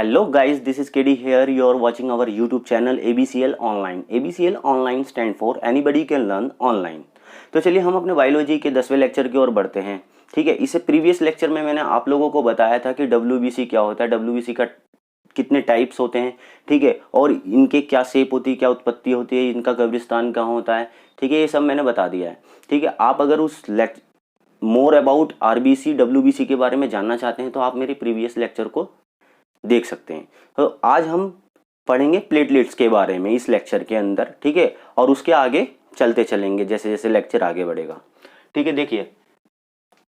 Hello guys, this is KD here. You are watching our YouTube channel ABCL Online. ABCL Online stand for Anybody Can Learn Online. तो चलिए हम अपने biology के 10वें lecture की ओर बढ़ते हैं। ठीक है, इससे प्रीवियस लेक्चर में मैंने आप लोगों को बताया था कि WBC क्या होता है, WBC का कितने टाइप्स होते हैं, ठीक है, और इनके क्या शेप होती है, क्या उत्पत्ति होती है, इनका कब्रिस्तान कहाँ होता है, ठीक है, ये सब मैंने बता दिया है। ठीक है, आप अगर उस मोर अबाउट RBC WBC के बारे में जानना चाहते हैं तो आप मेरे प्रीवियस लेक्चर को देख सकते हैं। तो आज हम पढ़ेंगे प्लेटलेट्स के बारे में इस लेक्चर के अंदर, ठीक है, और उसके आगे चलते चलेंगे जैसे जैसे लेक्चर आगे बढ़ेगा। ठीक है, देखिए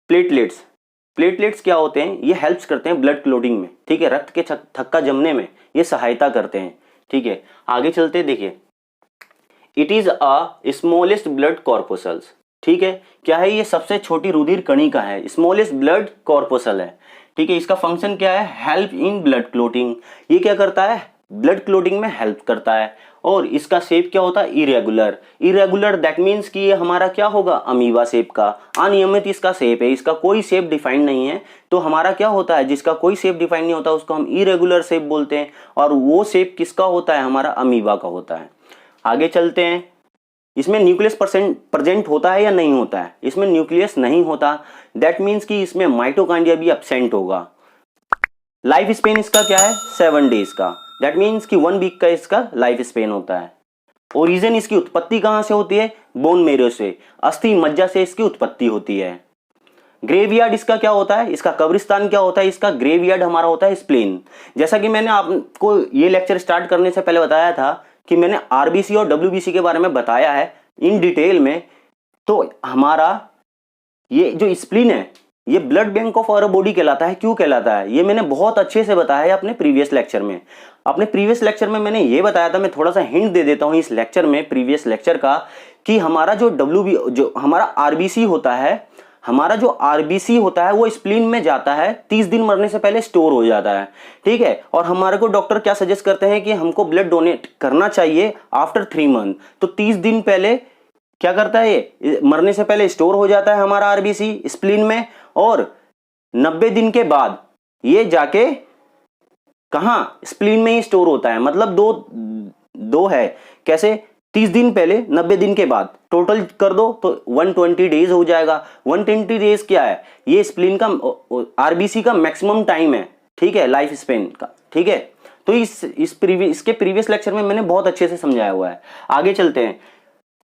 प्लेटलेट्स क्या होते हैं, ये हेल्प्स करते हैं ब्लड क्लोटिंग में, ठीक है, रक्त के थक्का जमने में ये सहायता करते हैं। ठीक है, आगे चलते देखिए, it is a smallest blood corpuscles. ठीक है, क्या है, ये सबसे छोटी रुधिर कणिका है, स्मॉलेस्ट ब्लड कॉर्पोसल है। ठीक है, इसका फंक्शन क्या है, हेल्प इन ब्लड क्लोटिंग। ये क्या करता है, ब्लड क्लोटिंग में हेल्प करता है। और इसका शेप क्या होता है, इरेगुलर दैट मीन्स कि ये हमारा क्या होगा, अमीबा शेप का, अनियमित इसका शेप है, इसका कोई शेप डिफाइंड नहीं है। तो हमारा क्या होता है, जिसका कोई शेप डिफाइंड नहीं होता उसको हम इरेगुलर शेप बोलते हैं, और वो शेप किसका होता है, हमारा अमीबा का होता है। आगे चलते हैं, इसमें न्यूक्लियस प्रेजेंट होता है या नहीं होता है, इसमें न्यूक्लियस नहीं होता, दैट मीन्स कि इसमें माइटोकॉन्ड्रिया भी एब्सेंट होगा। लाइफ स्पेन इसका क्या है, 7 डेज का, दैट मीन्स कि 1 वीक का इसका लाइफ स्पेन होता है। ओरिजिन इसकी उत्पत्ति कहां से होती है, बोन मैरो से, अस्थि मज्जा से इसकी उत्पत्ति होती है। ग्रेवयार्ड इसका क्या होता है, इसका कब्रिस्तान क्या होता है, इसका ग्रेवयार्ड हमारा होता है स्प्लेन। जैसा कि मैंने आपको ये लेक्चर स्टार्ट करने से पहले बताया था कि मैंने RBC और WBC के बारे में बताया है इन डिटेल में। तो हमारा ये जो स्प्लीन है ये blood bank of our body कहलाता है। क्यों कहलाता है, ये मैंने बहुत अच्छे से बताया है अपने प्रीवियस लेक्चर में। अपने प्रीवियस लेक्चर में मैंने ये बताया था, मैं थोड़ा सा हिंट दे देता हूं इस लेक्चर में, प्रीवियस लेक्चर का, कि हमारा जो हमारा RBC होता है, वो स्प्लीन में जाता है, 30 दिन मरने से पहले स्टोर हो जाता है। ठीक है, और हमारे को डॉक्टर क्या सजेस्ट करते हैं कि हमको ब्लड डोनेट करना चाहिए आफ्टर 3 मंथ। तो 30 दिन पहले क्या करता है, ये मरने से पहले स्टोर हो जाता है हमारा RBC स्प्लीन में, और 90 दिन के बाद ये जाके कहां, स्प्लीन में ही स्टोर होता है। मतलब दो है, कैसे, 30 दिन पहले 90 दिन के बाद, टोटल कर दो तो 120 डेज हो जाएगा। 120 डेज क्या है, ये स्प्लीन का RBC का मैक्सिमम टाइम है, ठीक है, लाइफ स्पेन का। ठीक है, तो इसके प्रीवियस लेक्चर में मैंने बहुत अच्छे से समझाया हुआ है। आगे चलते हैं,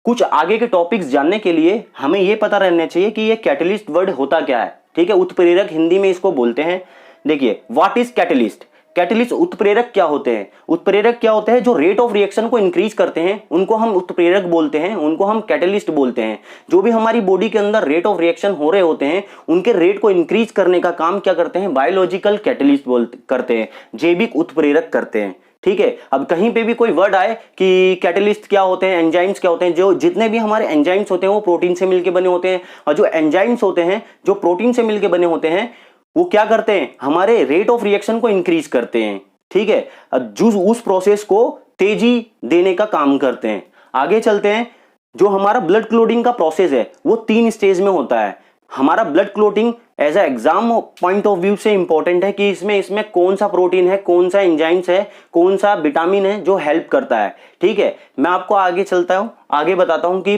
कुछ आगे के टॉपिक्स जानने के लिए हमें यह पता रहना चाहिए कि ये कैटलिस्ट वर्ड होता क्या है। ठीक है, उत्प्रेरक हिंदी में इसको बोलते हैं। देखिए, व्हाट इज कैटलिस्ट, कैटलिस्ट उत्प्रेरक क्या होते हैं, उत्प्रेरक क्या होते हैं, जो रेट ऑफ रिएक्शन को इंक्रीज करते हैं उनको हम उत्प्रेरक बोलते हैं, उनको हम कैटलिस्ट बोलते हैं। जो भी हमारी बॉडी के अंदर रेट ऑफ रिएक्शन हो रहे होते हैं उनके रेट को इंक्रीज करने का काम क्या करते हैं, बायोलॉजिकल कैटलिस्ट करते हैं, जैविक उत्प्रेरक करते हैं। ठीक है, अब कहीं पे भी कोई वर्ड आए कि कैटलिस्ट क्या होते हैं, एंजाइम्स क्या होते हैं, जो जितने भी हमारे एंजाइम्स होते हैं वो प्रोटीन से मिलकर बने होते हैं, और जो एंजाइम्स होते हैं जो प्रोटीन से मिलकर बने होते हैं वो क्या करते हैं, हमारे रेट ऑफ रिएक्शन को इंक्रीज करते हैं। ठीक है, अब जो उस प्रोसेस को तेजी देने का काम करते हैं। आगे चलते हैं, जो हमारा ब्लड क्लोटिंग का प्रोसेस है वो 3 स्टेज में होता है। हमारा blood clotting as a exam point of view से इंपॉर्टेंट है कि इसमें कौन सा प्रोटीन है, कौन सा एंजाइम्स है, कौन सा विटामिन है जो हेल्प करता है। ठीक है, मैं आपको आगे चलता हूं, आगे बताता हूं कि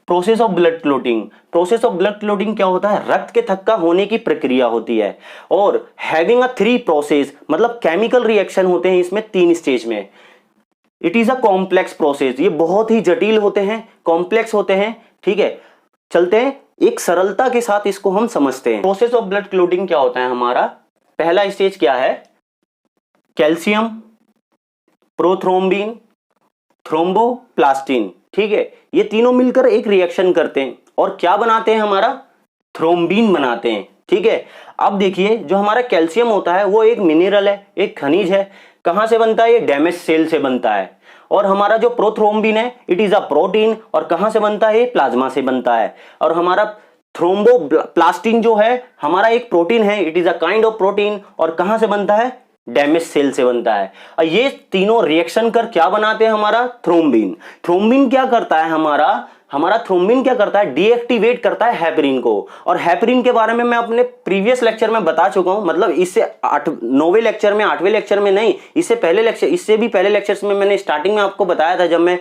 प्रोसेस ऑफ ब्लड क्लोटिंग क्या होता है, रक्त के थक्का होने की प्रक्रिया होती है। और हैविंग अ 3 प्रोसेस, मतलब केमिकल रिएक्शन होते हैं इसमें 3 स्टेज में। It is a complex process, ये बहुत ही जटिल होते हैं, कॉम्प्लेक्स होते हैं। ठीक है, चलते हैं, एक सरलता के साथ इसको हम समझते हैं। प्रोसेस ऑफ ब्लड क्लोटिंग क्या होता है, हमारा पहला स्टेज क्या है, कैल्शियम, प्रोथ्रोम्बिन, थ्रोम्बोप्लास्टिन। ठीक है, ये तीनों मिलकर एक रिएक्शन करते हैं और क्या बनाते हैं, हमारा थ्रोम्बिन बनाते हैं। ठीक है, अब देखिए, जो हमारा कैल्शियम होता है वो एक मिनरल है, एक खनिज है। कहां से बनता है, ये डैमेज सेल से बनता है। और हमारा जो प्रोथ्रोम्बिन है इट इज अ प्रोटीन, और कहां से बनता है, प्लाज्मा से बनता है। और हमारा थ्रोम्बोप्लास्टिन जो है हमारा एक प्रोटीन है, it is a kind of protein, और कहां से बनता है, डैमेज सेल से बनता है। और ये तीनों रिएक्शन कर क्या बनाते हैं, हमारा थ्रोम्बिन। थ्रोम्बिन क्या करता है, हमारा थ्रोम्बिन क्या करता है, डीएक्टिवेट करता है हेपरिन को। और हेपरिन के बारे में मैं अपने प्रीवियस लेक्चर में बता चुका हूं, मतलब इससे 9वें लेक्चर में, 8वें लेक्चर में नहीं, इससे पहले लेक्चर, इससे भी पहले लेक्चर्स में मैंने स्टार्टिंग में आपको बताया था जब मैं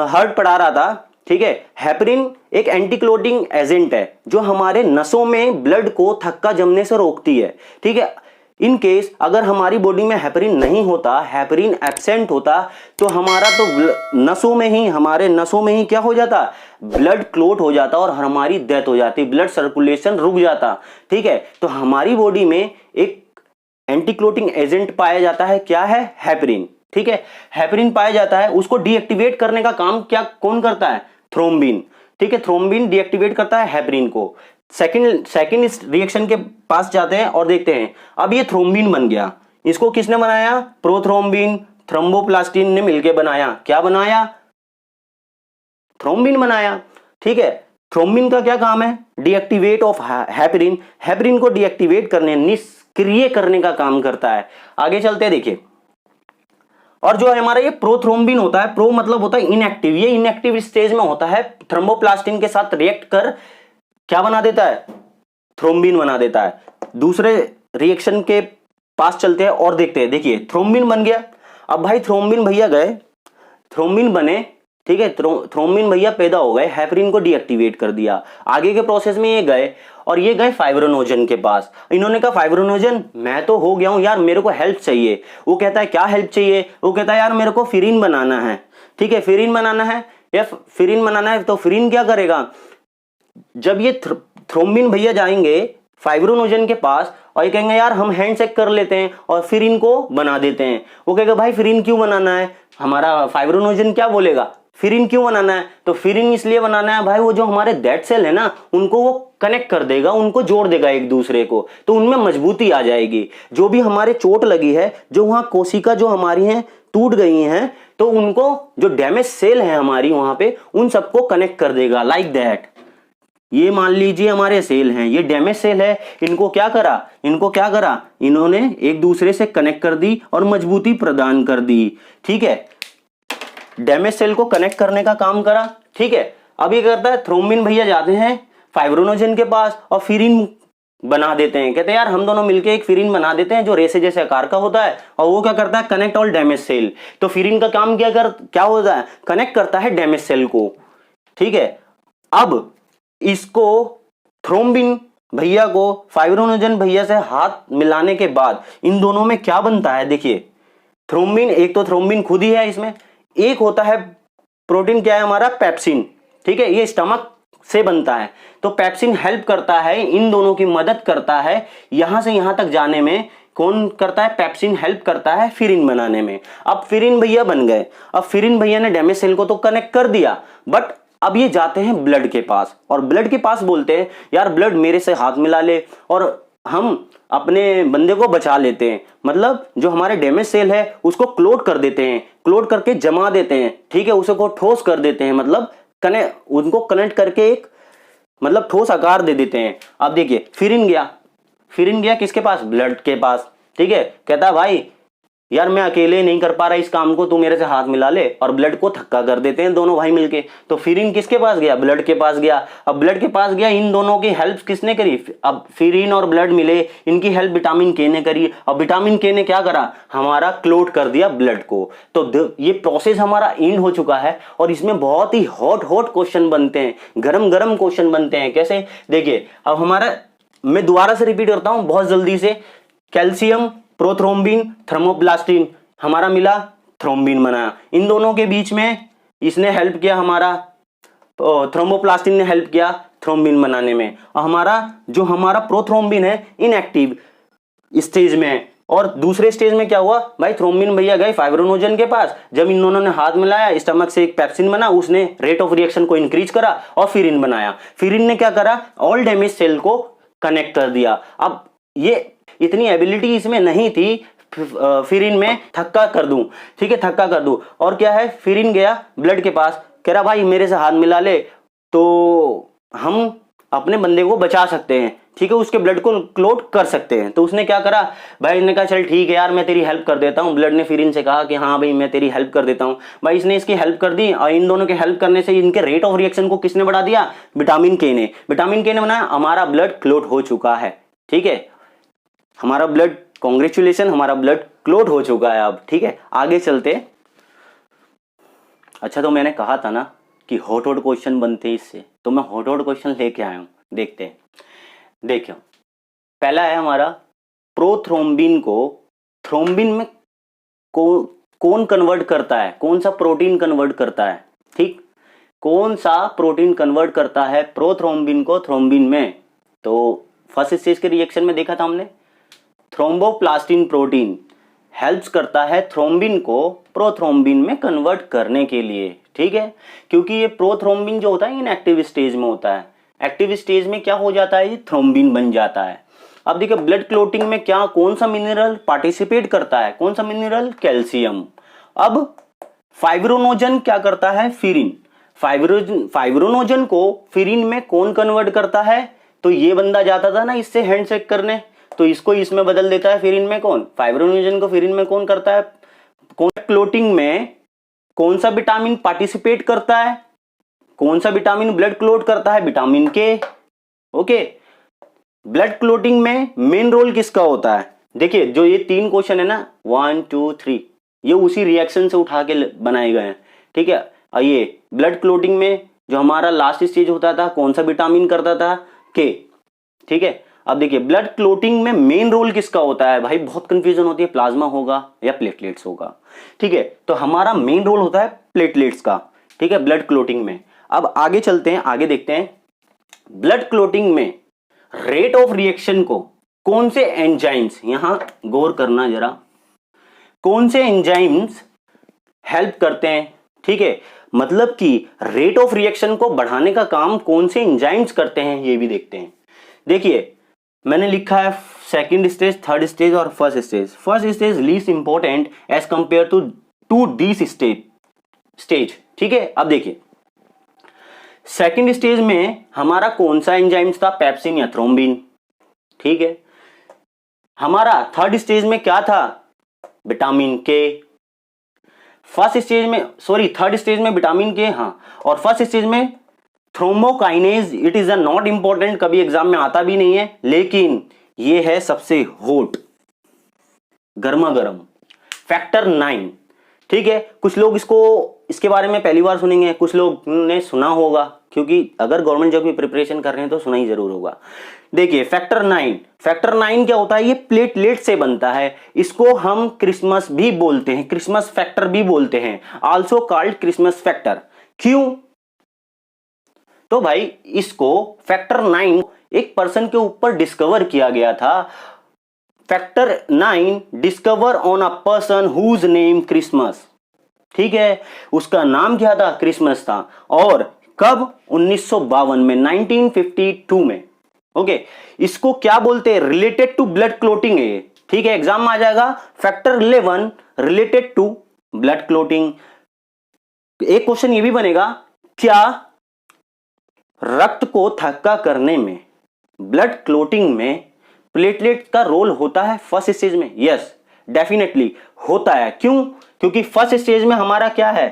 हार्ट पढ़ा रहा था। ठीक है, हेपरिन एक एंटीक्लोटिंग एजेंट है जो हमारे नसों में ब्लड को थक्का जमने से रोकती है। ठीक है, इन केस अगर हमारी बॉडी में हेपरिन नहीं होता, हेपरिन एब्सेंट होता, तो हमारा तो नसों में ही, हमारे नसों में ही क्या हो जाता, ब्लड क्लोट हो जाता और हमारी डेथ हो जाती, ब्लड सर्कुलेशन रुक जाता। ठीक है, तो हमारी बॉडी में एक एंटीक्लोटिंग एजेंट पाया जाता है, क्या है, हेपरिन। ठीक है, हेपरिन पाया जाता है, उसको डीएक्टिवेट करने का काम क्या कौन करता है, थ्रोम्बिन। ठीक है, थ्रोम्बिन डीएक्टिवेट करता है हेपरिन को। सेकंड इस रिएक्शन के पास जाते हैं और देखते हैं, अब ये थ्रोम्बिन बन गया, इसको किसने बनाया, प्रोथ्रोम्बिन थ्रोम्बोप्लास्टिन ने मिलकर बनाया। क्या बनाया, थ्रोम्बिन बनाया। ठीक है, थ्रोम्बिन का क्या काम है, डीएक्टिवेट ऑफ हेपरिन, हेपरिन को डीएक्टिवेट करने, निष्क्रिय करने का काम करता है। आगे चलते हैं, देखिए, और जो हमारा ये प्रोथ्रोम्बिन होता है, प्रो मतलब होता है इनएक्टिव, ये इनएक्टिव स्टेज में होता है, थ्रोम्बोप्लास्टिन के साथ रिएक्ट कर क्या बना देता है, थ्रोम्बिन बना देता है। दूसरे रिएक्शन के पास चलते हैं और देखते हैं, देखिए थ्रोम्बिन बन गया। अब भाई थ्रोम्बिन भैया गए, थ्रोम्बिन बने, ठीक है, थ्रोम्बिन भैया पैदा हो गए, हेपरिन को डीएक्टिवेट कर दिया। आगे के प्रोसेस में ये गए और ये गए फाइब्रोनोजन के पास। इन्होंने कहा फाइब्रोनोजन मैं तो हो गया हूं यार, मेरे को हेल्प चाहिए। वो कहता है क्या हेल्प चाहिए, वो कहता है यार मेरे को फिरिन बनाना है। ठीक है, फिरिन बनाना है, या फिरिन बनाना है, तो फिरिन क्या करेगा, जब ये थ्रोम्बिन भैया जाएंगे फाइब्रोनोजन के पास और ये कहेंगे यार हम हैंड चेक कर लेते हैं और फिर इनको बना देते हैं। वो कहेगा भाई फिरिन क्यों बनाना है, हमारा फाइब्रोनोजन क्या बोलेगा, फिरिन क्यों बनाना है, तो फिरिन इसलिए बनाना है भाई, वो जो हमारे डेड सेल है ना उनको वो कनेक्ट कर देगा, उनको जोड़ देगा एक दूसरे को, तो उनमें मजबूती आ जाएगी। जो भी हमारे चोट लगी है, जो वहां कोशिका जो हमारी हैं टूट गई हैं, तो उनको जो डैमेज सेल है हमारी वहां पे, उन सबको कनेक्ट कर देगा, लाइक दैट। ये मान लीजिए हमारे सेल हैं, ये डैमेज सेल है, इनको क्या करा, इन्होंने एक दूसरे से कनेक्ट कर दी और मजबूती प्रदान कर दी। ठीक है, डैमेज सेल को कनेक्ट करने का काम करा। ठीक है, अब ये करता है, थ्रोम्बिन भैया जाते हैं फाइब्रोनोजन के पास और फिरिन बना देते हैं, कहते हैं यार हम दोनों मिलके एक फिरिन बना देते हैं जो रेसे जैसे आकार का होता है, और वो क्या करता है, कनेक्ट ऑल डैमेज सेल। तो फिरिन का काम क्या होता है, कनेक्ट करता है डैमेज सेल को। ठीक है, अब इसको थ्रोम्बिन भैया को फाइब्रोनोजन भैया से हाथ मिलाने के बाद इन दोनों में क्या बनता है, देखिए थ्रोम्बिन, एक तो थ्रोम्बिन खुद ही है इसमें, एक होता है प्रोटीन, क्या है हमारा, पेप्सिन। ठीक है, ये स्टमक से बनता है, तो पेप्सिन हेल्प करता है, इन दोनों की मदद करता है यहां से यहां तक जाने में। कौन करता है, पेप्सिन हेल्प करता है फिरिन बनाने में। अब फिरिन भैया बन गए, अब फिरिन भैया ने डैमेज सेल को तो कनेक्ट कर दिया, बट अब ये जाते हैं ब्लड के पास और ब्लड के पास बोलते हैं यार ब्लड मेरे से हाथ मिला ले और हम अपने बंदे को बचा लेते हैं। मतलब जो हमारे डैमेज सेल है उसको क्लोट कर देते हैं, क्लोट करके जमा देते हैं। ठीक है, उसको ठोस कर देते हैं, मतलब उनको कनेक्ट करके एक मतलब ठोस आकार दे देते हैं। अब देखिए फिरिन गया किसके पास, ब्लड के पास। ठीक है, कहता भाई यार मैं अकेले नहीं कर पा रहा इस काम को, तू मेरे से हाथ मिला ले, और ब्लड को थक्का कर देते हैं दोनों भाई मिलके। तो फिरिन किसके पास गया, ब्लड के पास गया। अब ब्लड के पास गया, इन दोनों की हेल्प किसने करी, अब फिरिन और ब्लड मिले, इनकी हेल्प विटामिन के ने करी, और विटामिन के ने क्या करा, हमारा क्लोट कर दिया ब्लड को। तो ये प्रोसेस हमारा एंड हो चुका है और इसमें बहुत ही हॉट क्वेश्चन बनते हैं, गरम क्वेश्चन बनते हैं। कैसे, देखिए अब हमारा, मैं दोबारा से रिपीट करता हूं बहुत जल्दी से, कैल्शियम, प्रोथ्रोम्बिन, थर्मोप्लास्टिन, हमारा मिला, थ्रोम्बिन बनाया। इन दोनों के बीच में इसने हेल्प किया, हमारा थर्मोप्लास्टिन ने हेल्प किया थ्रोम्बिन बनाने में। और हमारा प्रोथ्रोम्बिन है इनएक्टिव स्टेज में है। और दूसरे स्टेज में क्या हुआ भाई, थ्रोम्बिन भैया गए फाइब्रोनोजन के पास, जब इन दोनों ने हाथ मिलाया, स्टमक से एक पेप्सिन बना, उसने रेट ऑफ रिएक्शन को इंक्रीज करा और फिरिन बनाया। फिरिन ने क्या करा, ऑल डैमेज सेल को कनेक्ट कर दिया। अब ये इतनी एबिलिटी इसमें नहीं थी फिरिन में थक्का कर दूं। ठीक है, थक्का कर दूं। और क्या है, फिरिन गया ब्लड के पास, कह रहा भाई मेरे से हाथ मिला ले तो हम अपने बंदे को बचा सकते हैं। ठीक है, उसके ब्लड को क्लोट कर सकते हैं। तो उसने क्या करा भाई, ने कहा चल ठीक है यार मैं तेरी हेल्प कर देता हूँ। ब्लड ने फिर इनसे कहा कि हाँ भाई मैं तेरी हेल्प कर देता हूँ। भाई इसने इसकी हेल्प कर दी और इन दोनों के हेल्प करने से इनके रेट ऑफ रिएक्शन को किसने बढ़ा दिया, विटामिन के ने। विटामिन के ने बनाया, हमारा ब्लड क्लोट हो चुका है। ठीक है, हमारा ब्लड, कॉन्ग्रेचुलेशन, हमारा ब्लड क्लोट हो चुका है अब। ठीक है, आगे चलते। अच्छा, तो मैंने कहा था ना कि हॉट हॉट क्वेश्चन बनते इससे, तो मैं हॉट हॉट क्वेश्चन लेके आया हूं, देखते हैं। देखियो, पहला है हमारा, प्रोथ्रोम्बिन को थ्रोम्बिन में कौन कन्वर्ट करता है, कौन सा प्रोटीन कन्वर्ट करता है। ठीक, कौन सा प्रोटीन कन्वर्ट करता है प्रोथ्रोम्बिन को थ्रोम्बिन में। तो फर्स्ट स्टेज के रिएक्शन में देखा था हमने, थ्रोम्बोप्लास्टिन प्रोटीन हेल्प्स करता है थ्रोम्बिन को प्रोथ्रोम्बिन में कन्वर्ट करने के लिए। ठीक है, क्योंकि ये प्रोथ्रोम्बिन जो होता है इनएक्टिव स्टेज में होता है। एक्टिव स्टेज में क्या हो जाता है, ये थ्रोम्बिन बन जाता है। अब देखिए ब्लड क्लोटिंग में क्या, कौन सा मिनरल पार्टिसिपेट करता है, कौन सा मिनरल, कैल्शियम। अब फाइब्रोनोजन क्या करता है, फिरिन। फाइब्रोनोजन को फिरिन में कौन कन्वर्ट करता है, तो ये बंदा जाता था ना इससे हैंडशेक करने, तो इसको इसमें बदल देता है फिरिन में। कौन, फाइब्रोनोजन को फिरिन में कौन करता है, कौन क्लोटिंग में कौन सा विटामिन पार्टिसिपेट करता है, कौन सा विटामिन ब्लड क्लोट करता है, विटामिन के। ओके, ब्लड क्लोटिंग में मेन रोल किसका होता है। देखिए जो ये 3 क्वेश्चन है ना, 1 2 3, ये उसी रिएक्शन से उठा के बनाए गए हैं। ठीक है, और ये ब्लड क्लोटिंग में जो हमारा लास्ट स्टेज होता था, कौन सा विटामिन करता था, के। ठीक है, अब देखिए ब्लड क्लोटिंग में मेन रोल किसका होता है, भाई बहुत कंफ्यूजन होती है, प्लाज्मा होगा या प्लेटलेट्स होगा। ठीक है, तो हमारा मेन रोल होता है प्लेटलेट्स का। ठीक है, ब्लड क्लोटिंग में। अब आगे चलते हैं, आगे देखते हैं ब्लड क्लोटिंग में रेट ऑफ रिएक्शन को कौन से एंजाइम्स, यहां गौर करना जरा, कौन से एंजाइम्स हेल्प करते हैं। ठीक है, मतलब कि रेट ऑफ रिएक्शन को बढ़ाने का काम कौन से एंजाइम्स करते हैं, ये भी देखते हैं। देखिए मैंने लिखा है सेकंड स्टेज, थर्ड स्टेज और first stage. First stage least important as compare to this stage. ठीक है, अब देखिए सेकंड स्टेज में हमारा कौन सा एंजाइम्स था, पेप्सिन या थ्रोम्बिन। ठीक है, हमारा थर्ड स्टेज में क्या था, विटामिन के। फर्स्ट स्टेज में, सॉरी थर्ड स्टेज में विटामिन के, हाँ, और फर्स्ट स्टेज में thrombokinase. It is a not important, कभी एग्जाम में आता भी नहीं है, लेकिन ये है सबसे हॉट, गर्मा गर्म, फैक्टर 9। ठीक है, कुछ लोग इसके बारे में पहली बार सुनेंगे, कुछ लोग ने सुना होगा, क्योंकि अगर गवर्नमेंट जॉब की प्रिपरेशन कर रहे हैं तो सुना ही जरूर होगा। देखिए फैक्टर 9 क्या होता है, ये प्लेटलेट से बनता है। इसको हम क्रिसमस भी बोलते हैं, क्रिसमस फैक्टर भी बोलते हैं, आल्सो कॉल्ड क्रिसमस फैक्टर। क्यों, तो भाई इसको फैक्टर 9 एक पर्सन के ऊपर डिस्कवर किया गया था। Factor 9 discover on a person whose name Christmas. ठीक है, उसका नाम क्या था, क्रिसमस था। और कब, 1952 में, 1952 में। ओके, इसको क्या बोलते हैं, रिलेटेड टू ब्लड क्लोटिंग है। ठीक है, एग्जाम में आ जाएगा factor 11 related to blood clotting. एक क्वेश्चन ये भी बनेगा, क्या रक्त को थक्का करने में, ब्लड क्लोटिंग में प्लेटलेट का रोल होता है फर्स्ट स्टेज में। यस, डेफिनेटली होता है। क्यों, क्योंकि फर्स्ट स्टेज में हमारा क्या है,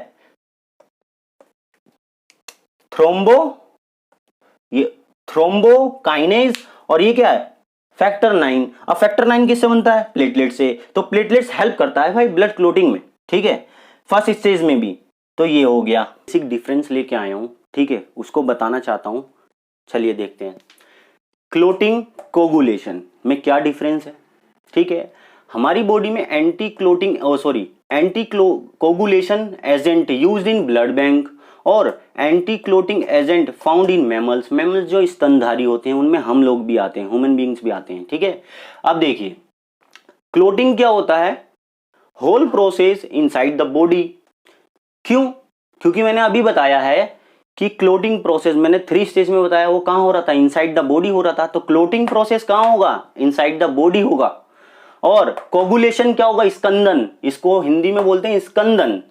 थ्रोम्बोकाइनेज, और ये क्या है, फैक्टर 9। अब फैक्टर 9 किससे बनता है, प्लेटलेट से। तो प्लेटलेट्स हेल्प करता है भाई ब्लड क्लोटिंग में। ठीक है, फर्स्ट स्टेज में भी। तो ये हो गया, बेसिक डिफरेंस लेके आया हूं। ठीक है, उसको बताना चाहता हूं, चलिए देखते हैं। क्लोटिंग कोगुलेशन में क्या डिफरेंस है। ठीक है, हमारी बॉडी में anti coagulation agent used in blood bank और anti clotting agent found in mammals. Mammals जो स्तनधारी होते हैं उनमें हम लोग भी आते हैं, ह्यूमन बीइंग्स भी आते हैं। ठीक है, अब देखिए क्लोटिंग क्या होता है, whole process inside the body. क्यों, क्योंकि मैंने अभी बताया है कि क्लोटिंग प्रोसेस मैंने 3 स्टेज में बताया, वो कहां हो रहा था, इनसाइड द बॉडी हो रहा था। तो क्लोटिंग प्रोसेस कहां होगा, इनसाइड द बॉडी होगा। और कोगुलेशन क्या होगा, स्कंदन, इसको हिंदी में बोलते हैं स्कंदन।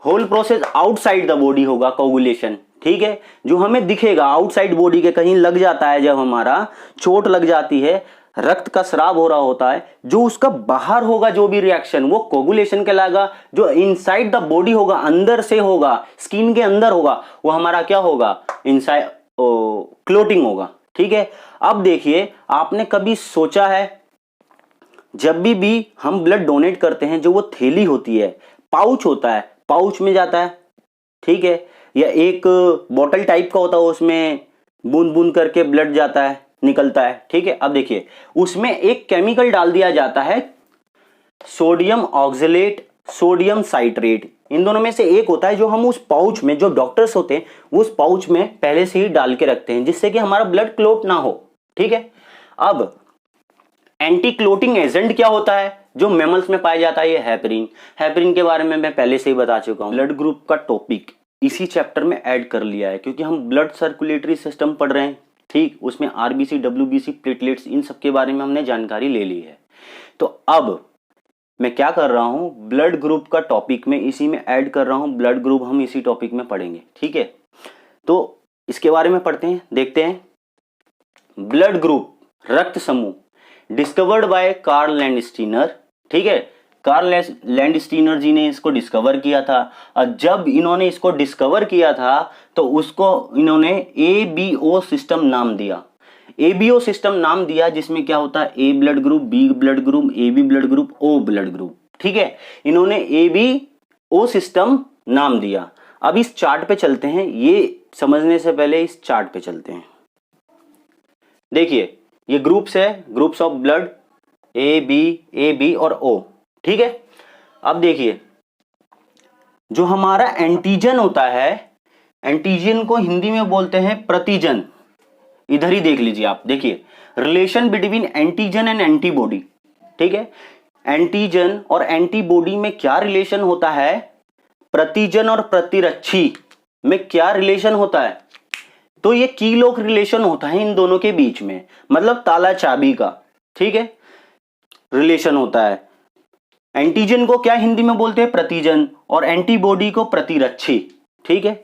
Whole process outside the body होगा कोगुलेशन। ठीक है, जो हमें दिखेगा आउटसाइड बॉडी के कहीं लग जाता है, जब हमारा चोट लग जाती है, रक्त का स्राव हो रहा होता है, जो उसका बाहर होगा जो भी रिएक्शन वो कोगुलेशन कहलाएगा। जो इनसाइड द बॉडी होगा, अंदर से होगा, स्किन के अंदर होगा, वो हमारा क्या होगा, इनसाइड क्लोटिंग होगा। ठीक है, अब देखिए आपने कभी सोचा है, जब भी हम ब्लड डोनेट करते हैं, जो वो थैली होती है, पाउच होता है, पाउच में जाता है, ठीक है, या एक बोतल टाइप का होता है, उसमें बूंद बूंद करके ब्लड जाता है, निकलता है। ठीक है, अब देखिए उसमें एक केमिकल डाल दिया जाता है, सोडियम ऑक्सलेट, सोडियम साइट्रेट, इन दोनों में से एक होता है, जो हम उस पाउच में, जो डॉक्टर्स होते हैं वो उस पाउच में पहले से ही डाल के रखते हैं, जिससे कि हमारा ब्लड क्लोट ना हो। ठीक है, अब एंटी क्लोटिंग एजेंट क्या होता है, जो मैमल्स में पाया जाता है, ये हेपरिन। हेपरिन के बारे में मैं पहले से ही बता चुका हूं। ब्लड ग्रुप का टॉपिक इसी चैप्टर में ऐड कर लिया है, क्योंकि हम ब्लड सर्कुलेटरी सिस्टम पढ़ रहे हैं। ठीक, उसमें आरबीसी, डब्ल्यूबीसी, प्लेटलेट्स, इन सब के बारे में हमने जानकारी ले ली है। तो अब मैं क्या कर रहा हूं, ब्लड ग्रुप का टॉपिक में इसी में ऐड कर रहा हूं, ब्लड ग्रुप हम इसी टॉपिक में पढ़ेंगे। ठीक है, तो इसके बारे में पढ़ते हैं, देखते हैं। ब्लड ग्रुप, रक्त समूह, डिस्कवर्ड बाय कार्ल लैंडस्टीनर। ठीक है, कार्ल लैंडस्टीनर जी ने इसको डिस्कवर किया था, और जब इन्होंने इसको डिस्कवर किया था तो उसको इन्होंने एबीओ सिस्टम नाम दिया। एबीओ सिस्टम नाम दिया, जिसमें क्या होता है, A blood group, B blood group, AB blood group, O blood group. ठीक है, इन्होंने एबीओ सिस्टम नाम दिया। अब इस चार्ट पे चलते हैं, ये समझने से पहले इस चार्ट पे चलते हैं। देखिए ये ग्रुप्स है, groups of blood, A B और ओ। ठीक है, अब देखिए जो हमारा एंटीजन होता है, एंटीजन को हिंदी में बोलते हैं प्रतिजन। इधर ही देख लीजिए आप, देखिए relation between antigen and antibody. ठीक है, एंटीजन और एंटीबॉडी में क्या रिलेशन होता है, प्रतिजन और प्रतिरक्षी में क्या रिलेशन होता है, तो ये की लॉक रिलेशन होता है इन दोनों के बीच में, मतलब ताला चाबी का। ठीक है, रिलेशन होता है। एंटीजन को क्या हिंदी में बोलते हैं, प्रतिजन, और एंटीबॉडी को प्रतिरक्षी। ठीक है,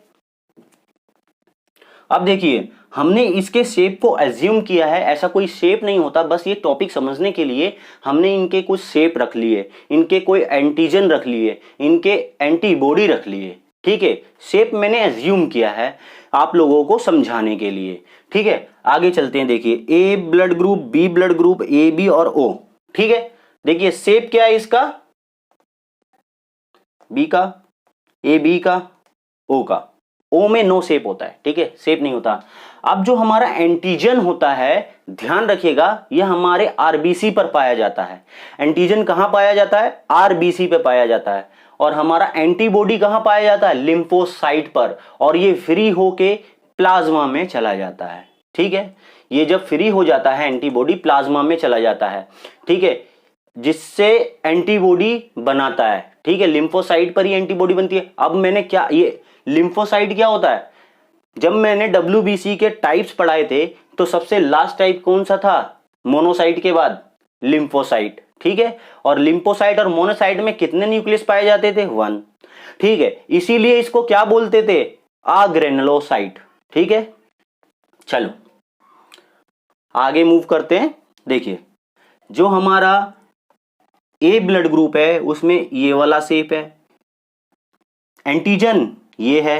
अब देखिए हमने इसके शेप को एज्यूम किया है, ऐसा कोई शेप नहीं होता, बस ये टॉपिक समझने के लिए हमने इनके कुछ शेप रख लिए, इनके कोई एंटीजन रख लिए, इनके एंटीबॉडी रख लिए। ठीक है, शेप मैंने एज्यूम किया है आप लोगों को समझाने के लिए। ठीक है, आगे चलते हैं। देखिए A blood group, B blood group, A B और ओ। ठीक है, देखिए शेप क्या है इसका, बी का, ए बी का, ओ का। ओ में नो शेप होता है। ठीक है, शेप नहीं होता। अब जो हमारा एंटीजन होता है, ध्यान रखिएगा, यह हमारे आरबीसी पर पाया जाता है। एंटीजन कहां पाया जाता है, आरबीसी पे पाया जाता है। और हमारा एंटीबॉडी कहां पाया जाता है, लिम्फोसाइट पर, और ये फ्री होके प्लाज्मा में चला जाता है। ठीक है, ये जब फ्री हो जाता है एंटीबॉडी, प्लाज्मा में चला जाता है। ठीक है, जिससे एंटीबॉडी बनाता है। ठीक है, लिम्फोसाइट पर ही एंटीबॉडी बनती है। अब मैंने क्या, ये लिम्फोसाइट क्या होता है, जब मैंने डब्ल्यूबीसी के टाइप्स पढ़ाए थे तो सबसे लास्ट टाइप कौन सा था, मोनोसाइट के बाद लिम्फोसाइट। ठीक है, और लिम्फोसाइट और मोनोसाइट में कितने न्यूक्लियस पाए जाते थे, 1। ठीक है, इसीलिए इसको क्या बोलते थे, अग्रेनुलोसाइट। ठीक है, चलो आगे मूव करते हैं। देखिए जो हमारा ए ब्लड ग्रुप है उसमें ये वाला शेप है, एंटीजन ये है,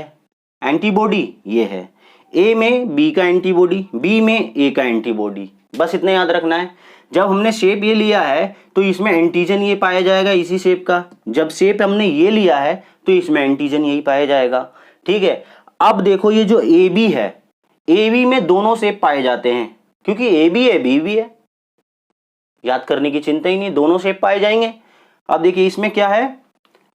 एंटीबॉडी ये है। ए में बी का एंटीबॉडी, बी में ए का एंटीबॉडी, बस इतना याद रखना है। जब हमने शेप ये लिया है तो इसमें एंटीजन ये पाया जाएगा इसी शेप का, जब शेप हमने ये लिया है तो इसमें एंटीजन यही पाया जाएगा। ठीक है, अब देखो ये जो ए बी है, ए बी में दोनों शेप पाए जाते हैं, क्योंकि ए बी है बी भी है, याद करने की चिंता ही नहीं, दोनों शेप पाए जाएंगे। अब देखिए इसमें क्या है,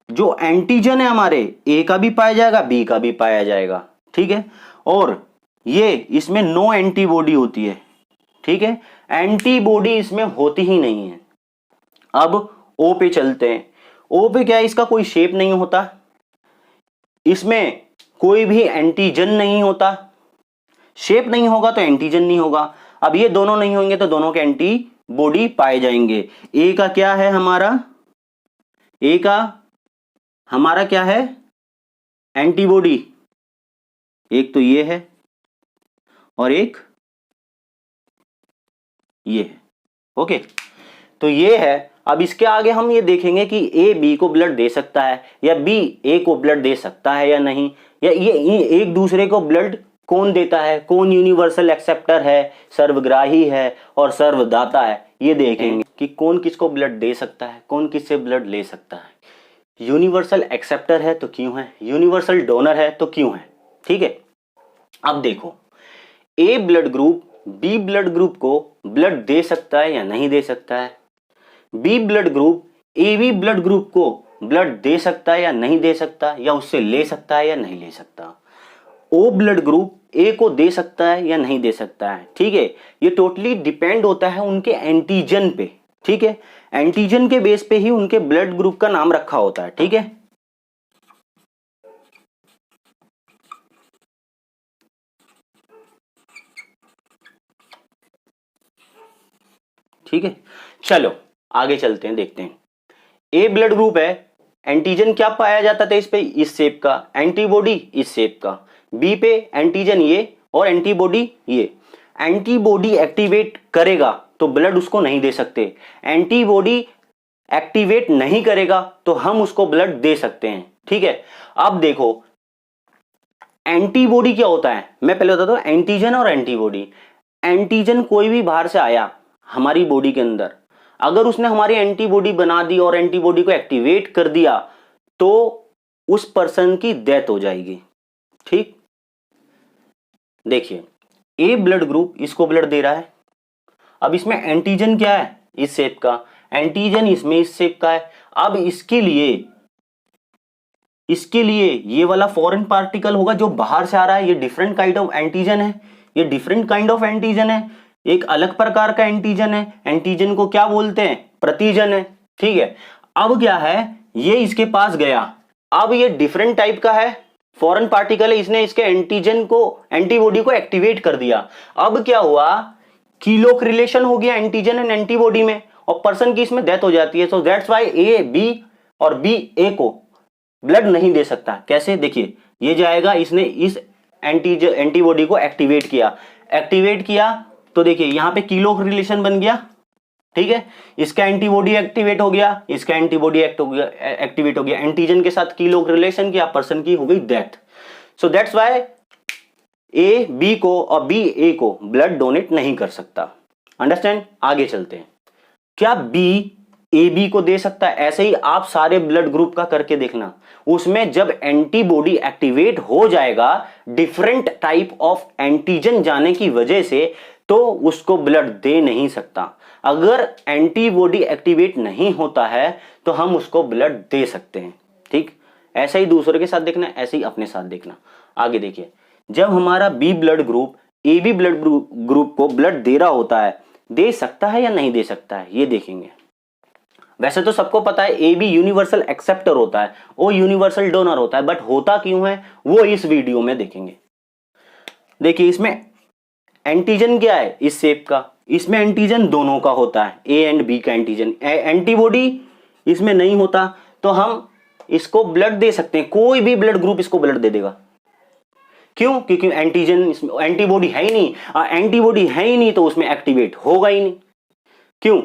जो एंटीजन है हमारे, ए का भी पाया जाएगा, बी का भी पाया जाएगा। ठीक है, और ये इसमें नो एंटीबॉडी होती है। ठीक है, एंटीबॉडी इसमें होती ही नहीं है। अब ओ पे चलते हैं। ओ पे क्या है, इसका कोई शेप नहीं होता, इसमें कोई भी एंटीजन नहीं होता। शेप नहीं होगा तो एंटीजन नहीं होगा। अब ये दोनों नहीं होंगे तो दोनों के एंटीबॉडी पाए जाएंगे। ए का क्या है हमारा, ए का हमारा क्या है, एंटीबॉडी, एक तो ये है और एक ये है। ओके, तो ये है। अब इसके आगे हम ये देखेंगे कि ए बी को ब्लड दे सकता है या बी ए को ब्लड दे सकता है या नहीं, या ये एक दूसरे को ब्लड कौन देता है, कौन यूनिवर्सल एक्सेप्टर है, सर्वग्राही है और सर्वदाता है, ये देखेंगे कि कौन किसको ब्लड दे सकता है, कौन किससे ब्लड ले सकता है। यूनिवर्सल एक्सेप्टर है तो क्यों है, यूनिवर्सल डोनर है तो क्यों है। ठीक है, अब देखो, A blood group B blood group को ब्लड दे सकता है या नहीं दे सकता है, B blood group A B blood group को ब्लड दे सकता है या नहीं दे सकता, या उससे ले सकता है या नहीं ले सकता, ओ ब्लड ग्रुप ए को दे सकता है या नहीं दे सकता है। ठीक है, ये टोटली डिपेंड होता है उनके एंटीजन पे। ठीक है, एंटीजन के बेस पे ही उनके ब्लड ग्रुप का नाम रखा होता है। ठीक है, ठीक है, चलो आगे चलते हैं, देखते हैं। ए ब्लड ग्रुप है, एंटीजन क्या पाया जाता था इस पे, इस शेप का, एंटीबॉडी इस शेप का, बी पे एंटीजन ये और एंटीबॉडी ये। एंटीबॉडी एक्टिवेट करेगा तो ब्लड उसको नहीं दे सकते, एंटीबॉडी एक्टिवेट नहीं करेगा तो हम उसको ब्लड दे सकते हैं। ठीक है, अब देखो एंटीबॉडी क्या होता है, मैं पहले बताता हूं एंटीजन और एंटीबॉडी। एंटीजन कोई भी बाहर से आया हमारी बॉडी के अंदर, अगर उसने हमारी एंटीबॉडी बना दी और एंटीबॉडी को एक्टिवेट कर दिया तो उस पर्सन की डेथ हो जाएगी। ठीक, देखिए ए ब्लड ग्रुप इसको ब्लड दे रहा है, अब इसमें एंटीजन क्या है, इस शेप का, एंटीजन इसमें इस शेप का है। अब इसके लिए ये वाला फॉरेन पार्टिकल होगा जो बाहर से आ रहा है, ये डिफरेंट काइंड ऑफ एंटीजन है, ये डिफरेंट काइंड ऑफ एंटीजन है, एक अलग प्रकार का एंटीजन है। एंटीजन को क्या बोलते हैं, प्रतिजन है। ठीक है, अब क्या है, ये इसके पास गया, अब ये डिफरेंट टाइप का है, फॉरेन पार्टिकल है, इसने इसके एंटीजन को, एंटीबॉडी को एक्टिवेट कर दिया। अब क्या हुआ, कीलोक रिलेशन हो गया एंटीजन एंड एंटीबॉडी में और पर्सन की इसमें डेथ हो जाती है। So that's why A B और बी ए को ब्लड नहीं दे सकता। कैसे, देखिए ये जाएगा, इसने इस एंटीबॉडी को एक्टिवेट किया तो देखिए यहां पे कीलोक रिलेशन बन गया। ठीक है, इसका एंटीबॉडी एक्टिवेट हो गया, इसका एंटीबॉडी एक्टिवेट हो गया, एंटीजन के साथ कीलोक रिलेशन किया, पर्सन की हो गई death. So that's why A B को और बी ए को ब्लड डोनेट नहीं कर सकता। अंडरस्टैंड, आगे चलते हैं। क्या बी ए बी को दे सकता है, ऐसे ही आप सारे ब्लड ग्रुप का करके देखना, उसमें जब एंटीबॉडी एक्टिवेट हो जाएगा डिफरेंट टाइप ऑफ एंटीजन जाने की वजह से, तो उसको ब्लड दे नहीं सकता। अगर एंटीबॉडी एक्टिवेट नहीं होता है तो हम उसको ब्लड दे सकते हैं। ठीक, ऐसा ही दूसरे के साथ देखना, ऐसे ही अपने साथ देखना। आगे देखिए, जब हमारा B blood group A B blood group को ब्लड दे रहा होता है, दे सकता है या नहीं दे सकता है, ये देखेंगे। वैसे तो सबको पता है ए बी यूनिवर्सल एक्सेप्टर होता है, ओ यूनिवर्सल डोनर होता है, बट होता क्यों है वो इस वीडियो में देखेंगे। देखिए इसमें एंटीजन क्या है, इस शेप का, इसमें एंटीजन दोनों का होता है, ए एंड बी का एंटीजन, एंटीबॉडी इसमें नहीं होता, तो हम इसको ब्लड दे सकते हैं, कोई भी ब्लड ग्रुप इसको ब्लड दे देगा। क्यों, क्योंकि एंटीजन इसमें, एंटीबॉडी है ही नहीं, एंटीबॉडी है ही नहीं तो उसमें एक्टिवेट होगा ही नहीं। क्यों,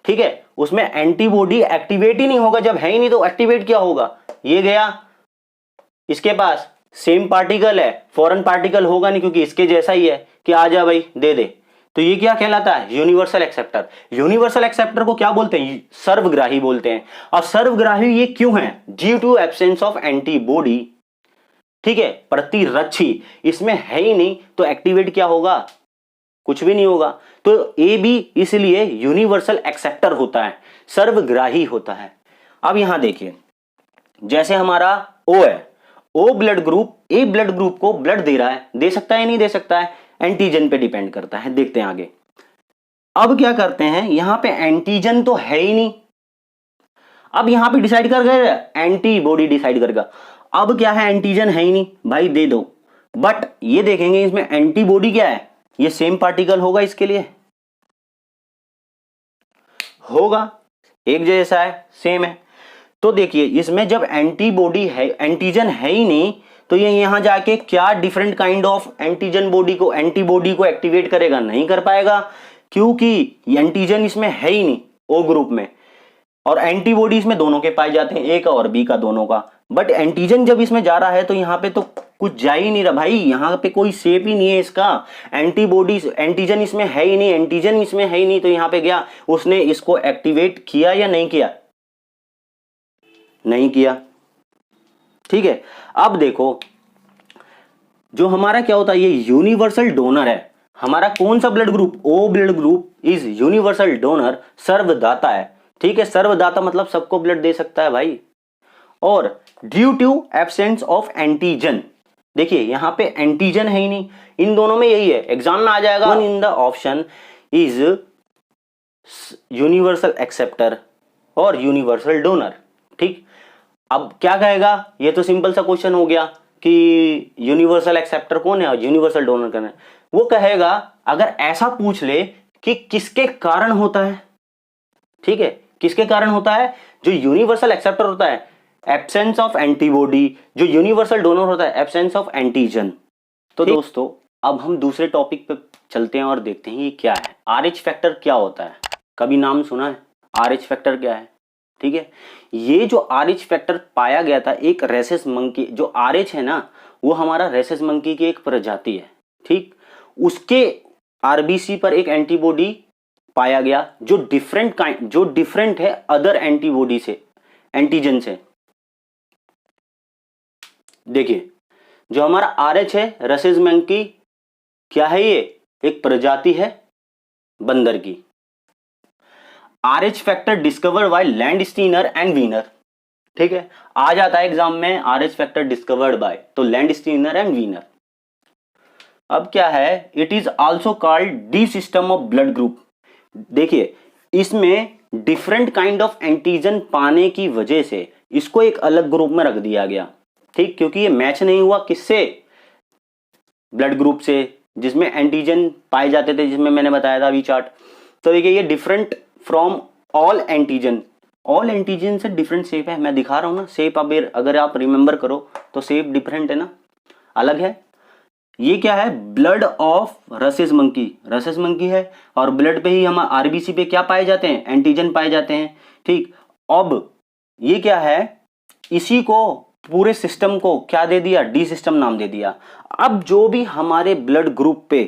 ठीक है, उसमें एंटीबॉडी एक्टिवेट ही नहीं होगा, जब है ही नहीं तो एक्टिवेट क्या होगा, ये गया, इसके पास सेम पार्टिकल है, फॉरेन पार्टिकल होगा नहीं क्योंकि इसके जैसा ही है कि आ जा भाई दे दे, तो ये क्या कहलाता है, यूनिवर्सल एक्सेप्टर। यूनिवर्सल एक्सेप्टर को क्या बोलते हैं, सर्वग्राही बोलते हैं। और सर्वग्राही ये क्यों है, due to absence of antibody. ठीक है, प्रतिरक्षी इसमें है ही नहीं तो एक्टिवेट क्या होगा, कुछ भी नहीं होगा। तो ए बी इसलिए यूनिवर्सल एक्सेप्टर होता है, सर्वग्राही होता है। अब यहां देखिए, जैसे हमारा ओ है, O blood group A blood group को ब्लड दे रहा है, दे सकता है नहीं दे सकता है, एंटीजन पे डिपेंड करता है। देखते हैं आगे। अब क्या करते हैं, यहां पे एंटीजन तो है ही नहीं, अब यहां पे डिसाइड कर गए, एंटीबॉडी डिसाइड करेगा। अब क्या है, एंटीजन है ही नहीं, भाई दे दो, बट ये देखेंगे इसमें एंटीबॉडी क्या है, ये सेम पार्टिकल होगा, इसके लिए होगा, एक जैसा है, सेम है। तो देखिए इसमें जब एंटीबॉडी है, एंटीजन है ही नहीं, तो ये यहाँ जाके क्या different kind of antigen body को, एंटीबॉडी को एक्टिवेट करेगा? नहीं कर पाएगा, क्योंकि एंटीजन इसमें है ही नहीं ओ ग्रुप में, और एंटीबॉडी इसमें दोनों के पाए जाते हैं, ए का और बी का, दोनों का। बट एंटीजन जब इसमें जा रहा है तो यहाँ पे तो कुछ जा ही नहीं रहा भाई, यहाँ पे कोई शेप ही नहीं है इसका। एंटीबॉडी, एंटीजन इसमें है ही नहीं, एंटीजन इसमें है ही नहीं, तो यहाँ पे गया, उसने इसको एक्टिवेट किया या नहीं किया? नहीं किया। ठीक है, अब देखो जो हमारा क्या होता है, ये यूनिवर्सल डोनर है हमारा। कौन सा blood group? O blood group is universal donor, सर्वदाता है। ठीक है, सर्वदाता मतलब सबको ब्लड दे सकता है भाई। और due to absence of antigen, देखिए यहां पे एंटीजन है ही नहीं, इन दोनों में यही है, एग्जाम में आ जाएगा। In the option is universal acceptor और यूनिवर्सल डोनर। ठीक, अब क्या कहेगा? ये तो सिंपल सा क्वेश्चन हो गया कि यूनिवर्सल एक्सेप्टर कौन है और यूनिवर्सल डोनर कौन है। वो कहेगा अगर ऐसा पूछ ले कि किसके कारण होता है, ठीक है, किसके कारण होता है? जो यूनिवर्सल एक्सेप्टर होता है एब्सेंस ऑफ एंटीबॉडी, जो यूनिवर्सल डोनर होता है एब्सेंस ऑफ एंटीजन। तो दोस्तों अब हम दूसरे टॉपिक पे चलते हैं और देखते हैं ये क्या है। आरएच फैक्टर क्या होता है? कभी नाम सुना है? आरएच फैक्टर क्या है? ठीक है, ये जो आरएच फैक्टर पाया गया था एक रेसेस मंकी, जो आरएच है ना वो हमारा रेसेस मंकी की एक प्रजाति है। ठीक, उसके आरबीसी पर एक एंटीबॉडी पाया गया जो डिफरेंट है अदर एंटीबॉडी से, एंटीजन से। देखिए जो हमारा आरएच है रेसेस मंकी, क्या है ये? एक प्रजाति है बंदर की। Rh factor discovered by Landsteiner and Wiener. ठीक है, आ जाता है एग्जाम में आरएच फैक्टर डिस्कवर्ड बाय, तो लैंडस्टीनर एंड वीनर। अब क्या है? It is also called D system of blood group. देखिए इसमें डिफरेंट काइंड ऑफ एंटीजन पाने की वजह से इसको एक अलग ग्रुप में रख दिया गया। ठीक, क्योंकि ये मैच नहीं हुआ किससे? ब्लड ग्रुप से जिसमें एंटीजन पाए जाते थे, जिसमें मैंने बताया था अभी चार्ट। तो देखिए ये different from all antigen, all antigen से डिफरेंट शेप है। मैं दिखा रहा हूं ना शेप, अब अगर आप रिमेंबर करो तो शेप डिफरेंट है ना, अलग है। ये क्या है? ब्लड ऑफ रसेस मंकी, रसेस मंकी है, और ब्लड पे ही हम आरबीसी पे क्या पाए जाते हैं? एंटीजन पाए जाते हैं। ठीक, अब ये क्या है? इसी को पूरे सिस्टम को क्या दे दिया? डी सिस्टम नाम दे दिया। अब जो भी हमारे ब्लड ग्रुप पे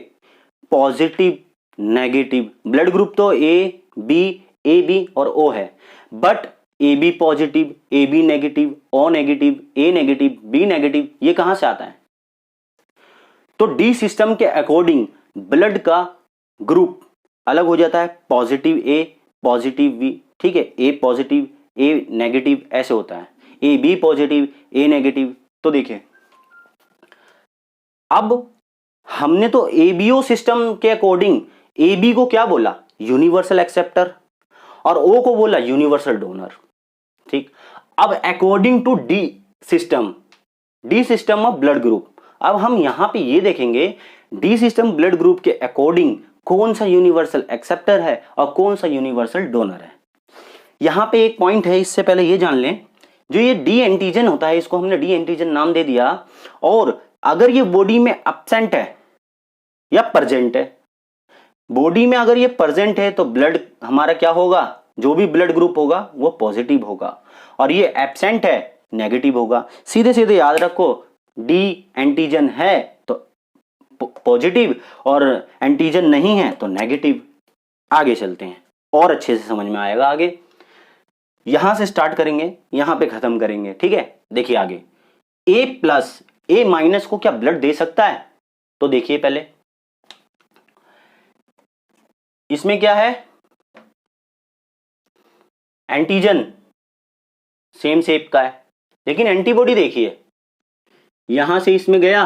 पॉजिटिव, नेगेटिव, ब्लड ग्रुप तो ए बी और ओ है, but A B positive, A B negative, O negative, A negative, B negative, ये कहां से आता है? तो डी सिस्टम के अकॉर्डिंग ब्लड का ग्रुप अलग हो जाता है, पॉजिटिव ए, पॉजिटिव बी। ठीक है, ए पॉजिटिव, ए नेगेटिव, ऐसे होता है, A B positive, A negative. तो देखिए अब हमने तो एबीओ सिस्टम के अकॉर्डिंग ए बी को क्या बोला? यूनिवर्सल एक्सेप्टर, और ओ को बोला यूनिवर्सल डोनर। ठीक, अब according to D system of blood group, अब हम यहां पे ये देखेंगे डी सिस्टम ब्लड ग्रुप के अकॉर्डिंग कौन सा यूनिवर्सल एक्सेप्टर है और कौन सा यूनिवर्सल डोनर है। यहां पे एक पॉइंट है, इससे पहले ये जान लें, जो ये डी एंटीजन होता है इसको हमने डी एंटीजन नाम दे दिया, और अगर ये बॉडी में एब्सेंट है या प्रेजेंट है, बॉडी में अगर ये प्रेजेंट है तो ब्लड हमारा क्या होगा? जो भी ब्लड ग्रुप होगा वो पॉजिटिव होगा, और ये एब्सेंट है नेगेटिव होगा। सीधे सीधे याद रखो, डी एंटीजन है तो पॉजिटिव और एंटीजन नहीं है तो नेगेटिव। आगे चलते हैं और अच्छे से समझ में आएगा। आगे यहां से स्टार्ट करेंगे, यहां पे खत्म करेंगे। ठीक है, देखिए आगे ए प्लस ए माइनस को क्या ब्लड दे सकता है? तो देखिए पहले इसमें क्या है? एंटीजन सेम शेप का है, लेकिन एंटीबॉडी देखिए यहां से इसमें गया,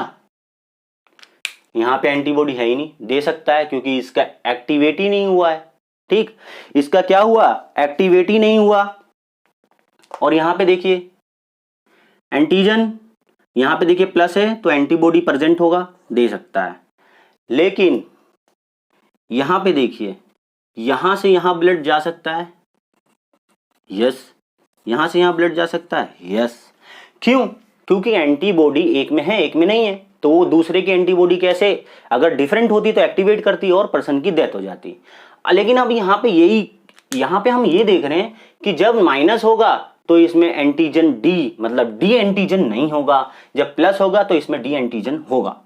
यहां पे एंटीबॉडी है ही नहीं, दे सकता है क्योंकि इसका एक्टिवेट ही नहीं हुआ है। ठीक, इसका क्या हुआ? एक्टिवेट ही नहीं हुआ। और यहां पे देखिए एंटीजन, यहां पे देखिए प्लस है तो एंटीबॉडी प्रेजेंट होगा, दे सकता है। लेकिन यहां पे देखिए यहां से यहां ब्लड जा सकता है, यस, यहां से यहां ब्लड जा सकता है, यस। क्यों? क्योंकि एंटीबॉडी एक में है एक में नहीं है, तो वो दूसरे की एंटीबॉडी कैसे अगर डिफरेंट होती तो एक्टिवेट करती और पर्सन की डेथ हो जाती। लेकिन अब यहाँ पे हम ये देख रहे हैं कि जब माइनस होगा तो इसमें एंटीजन डी मतलब डी एंटीजन नहीं होगा, जब प्लस होगा तो इसमें डी एंटीजन होगा।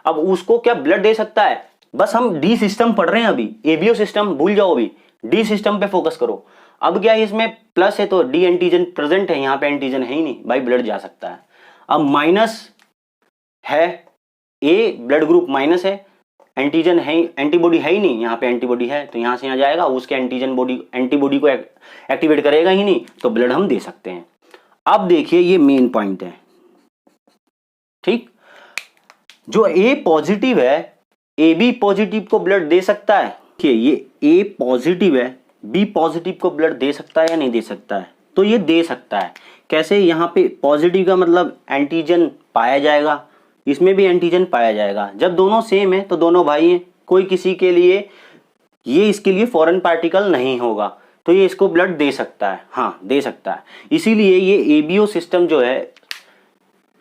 अब उसको क्या ब्लड दे सकता है? बस हम डी सिस्टम पढ़ रहे हैं अभी, एबीओ सिस्टम भूल जाओ, अभी डी सिस्टम पे फोकस करो। अब क्या है, इसमें प्लस है तो डी एंटीजन प्रेजेंट है, यहाँ पे एंटीजन है ही नहीं भाई, ब्लड जा सकता है। अब माइनस है, ए ब्लड ग्रुप माइनस है, एंटीजन है, एंटीबॉडी है ही नहीं, यहाँ पे एंटीबॉडी है तो यहाँ से यहाँ जाएगा, उसके एंटीबॉडी को एक्टिवेट करेगा ही नहीं, तो ब्लड हम दे सकते हैं। अब देखिए ये मेन पॉइंट है, ठीक। जो ए पॉजिटिव है, ए बी पॉजिटिव को ब्लड दे सकता है। देखिए ये ए पॉजिटिव है, बी पॉजिटिव को ब्लड दे सकता है या नहीं दे सकता है? तो ये दे सकता है। कैसे? यहाँ पे पॉजिटिव का मतलब एंटीजन पाया जाएगा, इसमें भी एंटीजन पाया जाएगा। जब दोनों सेम है तो दोनों भाई हैं, कोई किसी के लिए ये इसके लिए फॉरेन पार्टिकल नहीं होगा, तो ये इसको ब्लड दे सकता है, हाँ दे सकता है। इसीलिए ये एबीओ सिस्टम जो है,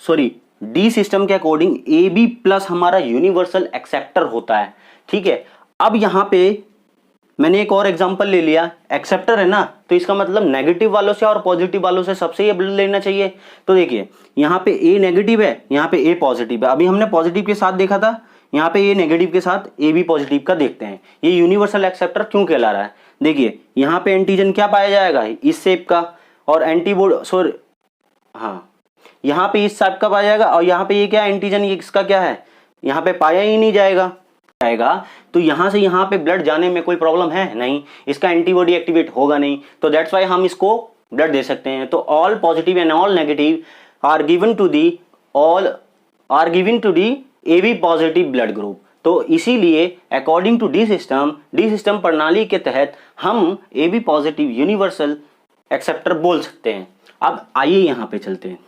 सॉरी डी सिस्टम के अकॉर्डिंग ए बी प्लस हमारा यूनिवर्सल एक्सेप्टर होता है, ठीक है। अब यहाँ पे मैंने एक और एग्जांपल ले लिया, एक्सेप्टर है ना, तो इसका मतलब नेगेटिव वालों से और पॉजिटिव वालों से सबसे ये ब्लड लेना चाहिए। तो देखिए यहाँ पे ए नेगेटिव है, यहाँ पे ए पॉजिटिव है। अभी हमने पॉजिटिव के साथ देखा था, यहाँ पे ए नेगेटिव के साथ ए बी पॉजिटिव का देखते हैं। ये यूनिवर्सल एक्सेप्टर क्यों कहला रहा है? देखिए यहाँ पे एंटीजन क्या पाया जाएगा, इस शेप का, और एंटीबॉडी सॉरी हाँ यहाँ पे इस शेप का पाया जाएगा, और यहाँ पे ये क्या एंटीजन, ये इसका क्या है, यहाँ पे पाया ही नहीं जाएगा। तो यहां से यहां पे ब्लड जाने में कोई प्रॉब्लम है नहीं, इसका एंटीबॉडी एक्टिवेट होगा नहीं, तो दैट्स व्हाई हम इसको ब्लड दे सकते हैं। तो all positive and all negative are given to the AB positive blood group. तो इसीलिए अकॉर्डिंग टू डी सिस्टम प्रणाली के तहत हम एबी पॉजिटिव यूनिवर्सल एक्सेप्टर बोल सकते हैं। अब आइए यहां पे चलते हैं।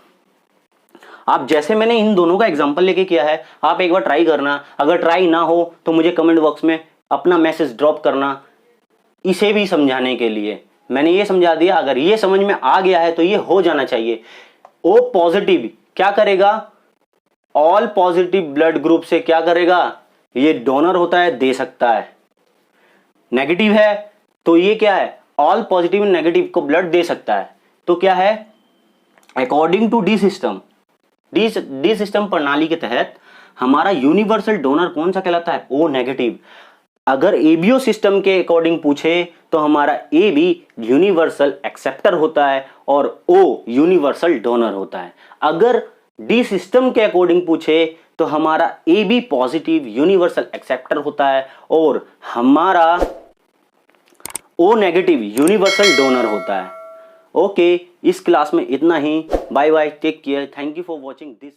आप जैसे मैंने इन दोनों का एग्जांपल लेके किया है, आप एक बार ट्राई करना। अगर ट्राई ना हो तो मुझे कमेंट बॉक्स में अपना मैसेज ड्रॉप करना, इसे भी समझाने के लिए। मैंने ये समझा दिया, अगर ये समझ में आ गया है तो ये हो जाना चाहिए। ओ पॉजिटिव क्या करेगा, ऑल पॉजिटिव ब्लड ग्रुप से क्या करेगा, ये डोनर होता है, दे सकता है। नेगेटिव है तो ये क्या है, ऑल पॉजिटिव नेगेटिव को ब्लड दे सकता है। तो क्या है, अकॉर्डिंग टू डी सिस्टम प्रणाली के तहत हमारा यूनिवर्सल डोनर कौन सा कहलाता है, ओ नेगेटिव। अगर एबीओ सिस्टम के अकॉर्डिंग पूछे तो हमारा ए बी यूनिवर्सल एक्सेप्टर होता है और ओ यूनिवर्सल डोनर होता है। अगर डी सिस्टम के अकॉर्डिंग पूछे तो हमारा A B positive universal acceptor होता है और हमारा ओ नेगेटिव यूनिवर्सल डोनर होता है। ओके, इस क्लास में इतना ही। Bye bye, take care, thank you for watching this.